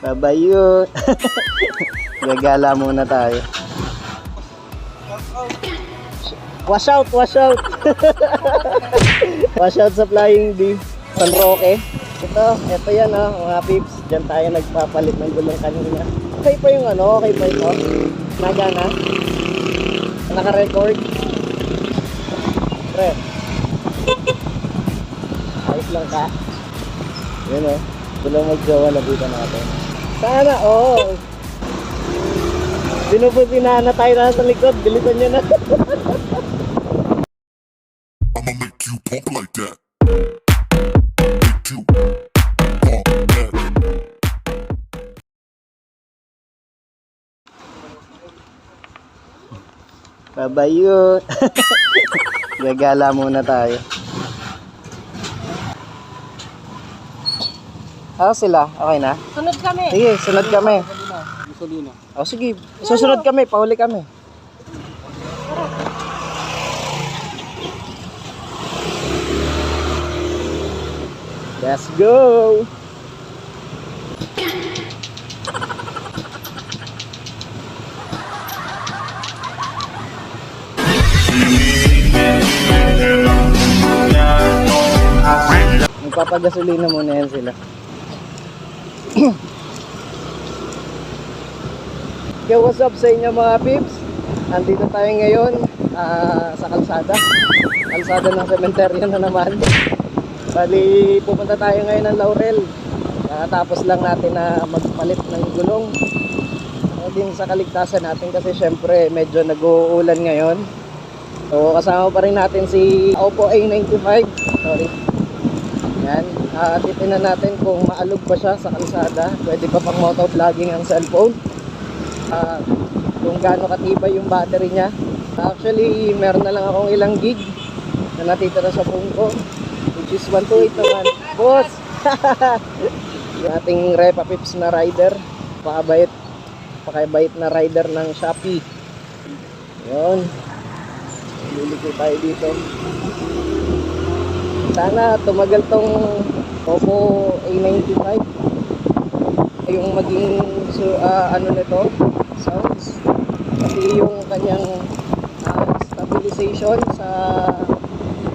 Babayo. Gagala muna tayo. Wash out, wash out. Wash out sa Flying B. San Roque. Ito yan mga pips. Diyan tayo nagpapalit ng gulong kanina. Okay pa yung okay pa ito. Nagana. Naka-record. Pre. Ayos lang ka. Yun gulong magjowa, labitan natin. Sana, binubuti na tayo na sa likod. Bilisan nyo na. I'ma make you pump like that. Make you pump that. Babayo. Gagala muna tayo. Sila? Okay na? Sunod kami. Sige, sunod kami. Gasolina. Sige, susunod kami, pauli kami. Let's go! Magpapagasolina muna yan sila. Okay, what's up sa inyo mga pips? Andito tayo ngayon sa kalsada ng sementeryo na naman. Bali, pupunta tayo ngayon ng Laurel. Tapos lang natin na magpalit ng gulong din sa kaligtasan natin kasi syempre medyo nag-uulan ngayon. So kasama pa rin natin si Oppo A95. Sorry. Yan, titignan natin kung maalog ba siya sa kalsada. Pwede pa pang motovlogging ang cellphone. Kung gaano katibay yung battery niya. Actually, meron na lang akong ilang gig na natitira sa phone ko, which is 128 naman. Boss! Yung ating Repa Pips na rider, pakabait na rider ng Shopee. Yun, liliko tayo dito. Sana tumagal tong Oppo A95 yung maging nito sounds, kasi yung kanyang stabilization sa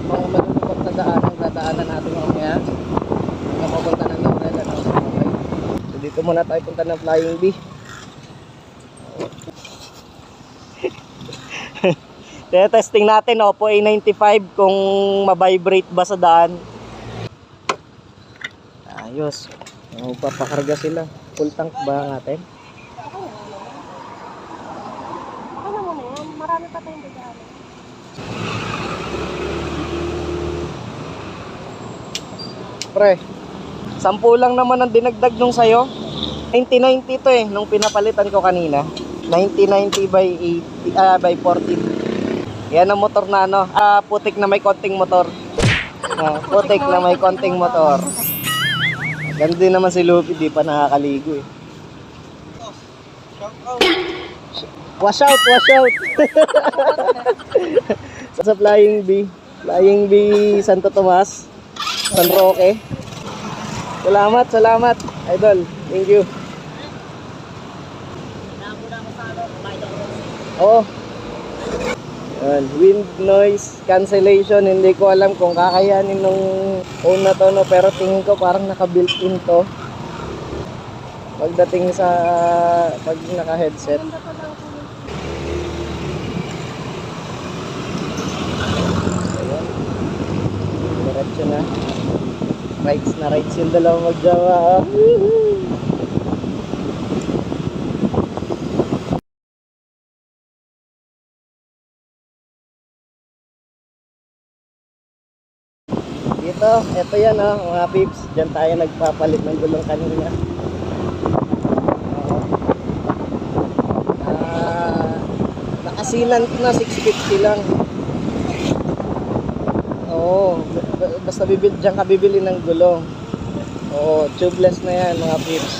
mga malulubog na dadaanan natin mamaya na papunta ng Laurel. Okay. So dito muna tayo punta ng Flying B. Testing natin Oppo A95 kung ma-vibrate ba sa daan. Ayos. Papakarga sila. Full tank ba natin? Ano mo na yan? Marami pa tayong regalo. Pre, 10 lang naman ang dinagdag nung sayo. 90-90 to nung pinapalitan ko kanina. 90-90 by 40. Yan ang motor na putik na may konting motor. Putik na may konting motor. Ganda din naman si Luffy, di pa nakakaligo Wash out, wash out. Sa Flying B Santo Tomas, San Roque. Salamat, idol. Thank you. Wind noise cancellation, hindi ko alam kung kakayanin nung phone na to pero tingin ko parang naka-built-in to pagdating sa pag naka-headset. Ayan, diretso na, rides yung dalawang magjawa. Ito yan mga pips. Diyan tayo nagpapalit ng gulong kanina. Nakasilan na 650 lang. Basta diyan ka bibili ng gulong. Tubeless na yan mga pips.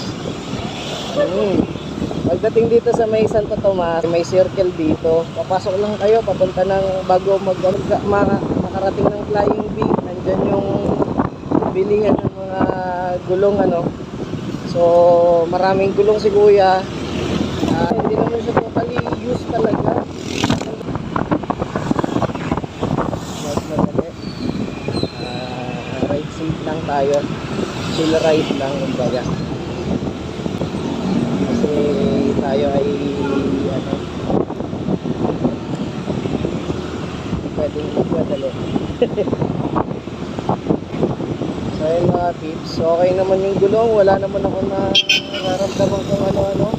Pagdating dito sa may Santo Tomas, may circle dito. Papasok lang kayo papunta ng bago makarating ng Flying B. Nandyan yung bilihan ng mga gulong So, maraming gulong si kuya. Hindi naman siya totally used talaga. Mas madali. Ride seat lang tayo. Chill ride lang kumbaga. Kasi tayo ay ano, pwedeng magmadali. So ayun mga tips, okay naman yung gulong, wala naman ako na nararamdaman kung ano-ano.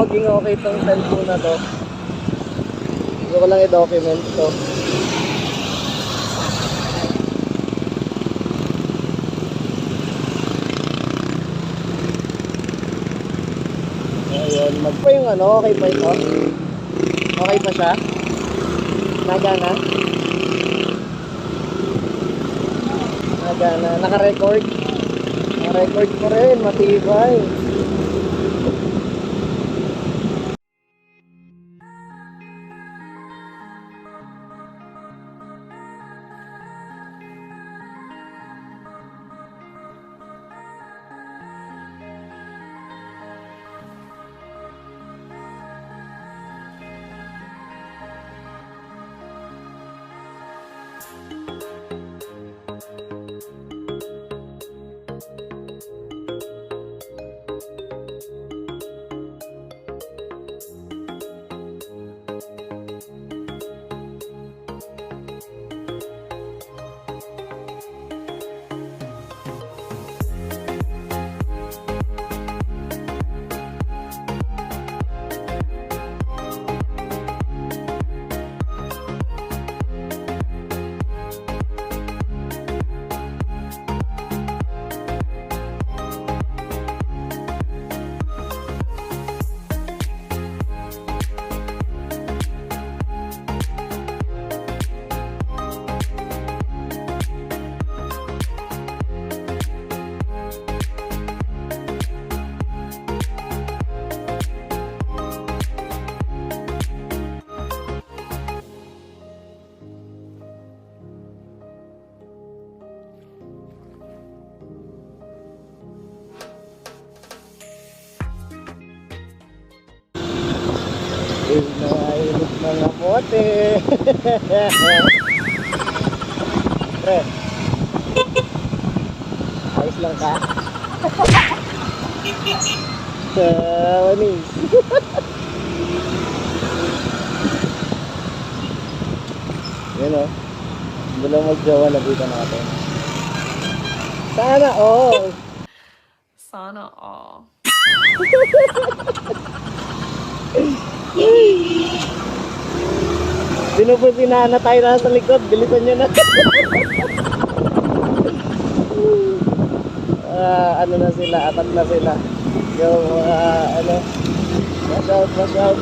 Maging okay itong cellphone na to. Gusto ko lang i-document to. Ayun, magpa yung ano, okay pa ito? Okay pa siya? Nagana? Nagana, naka-record? Naka-record pa rin, matibay. Naiinit mga bote. Pre, ayos lang ka? Manis. Yan o. Bilang magjawa na dito natin. Sana all. Sana all. Binubusinahan na tayo na sa likod. Bilisan nyo na. Ano na sila, atat na sila. Yung ano, watch out.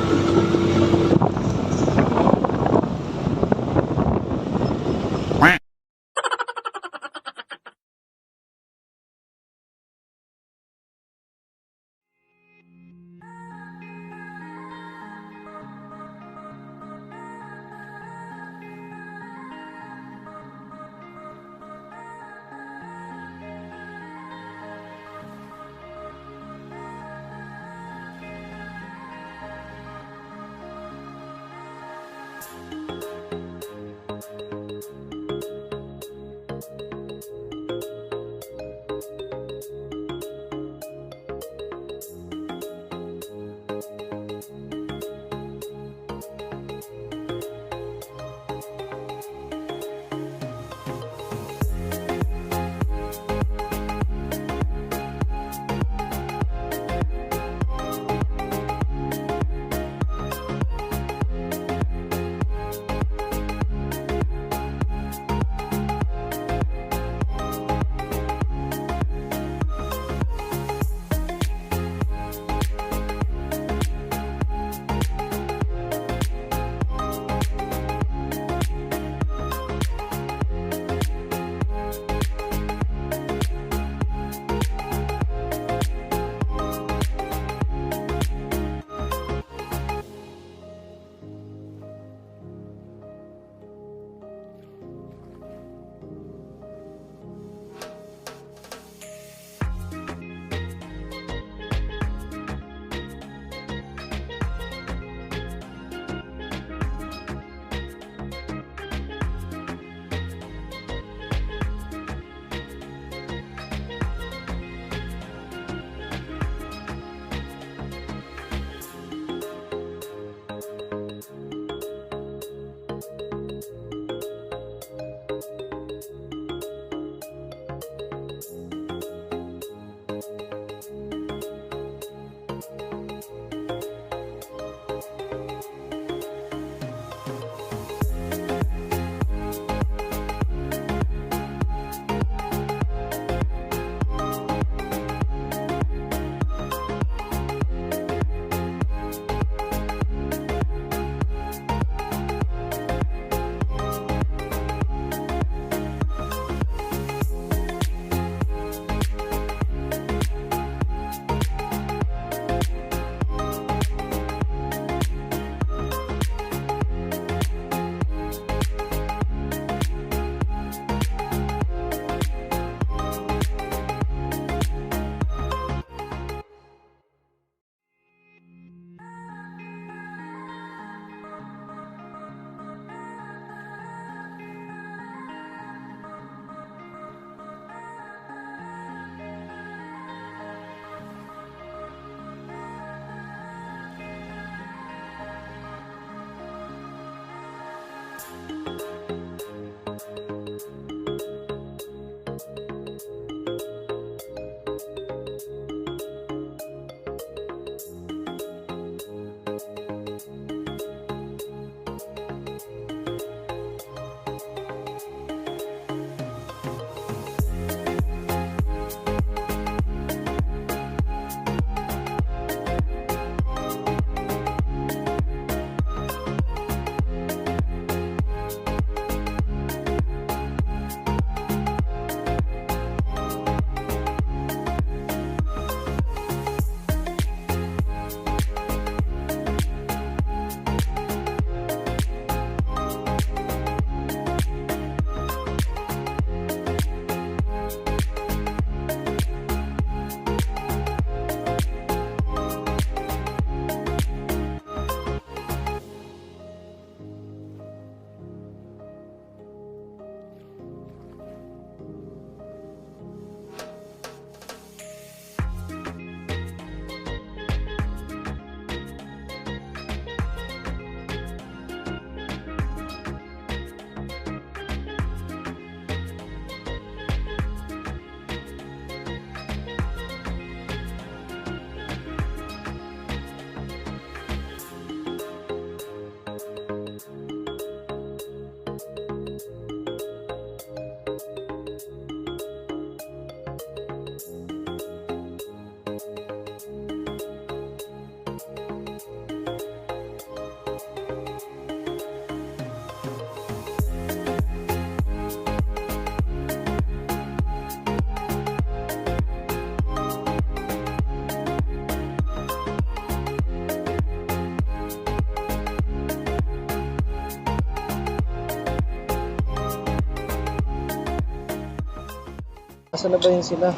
Asan na ba yun sila?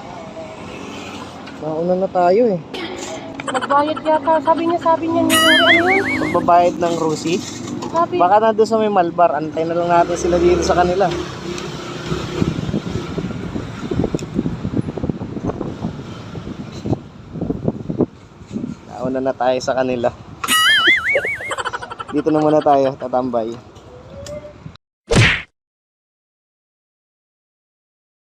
Nauna na tayo eh. Nagbayad yata. Sabi niya ni Uri, ano yun? Magbabayad ng Rusi. Sabi, Baka nandun sa may Malbar. Antay na lang natin sila dito sa kanila. Nauna na tayo sa kanila. Dito na muna tayo tatambay.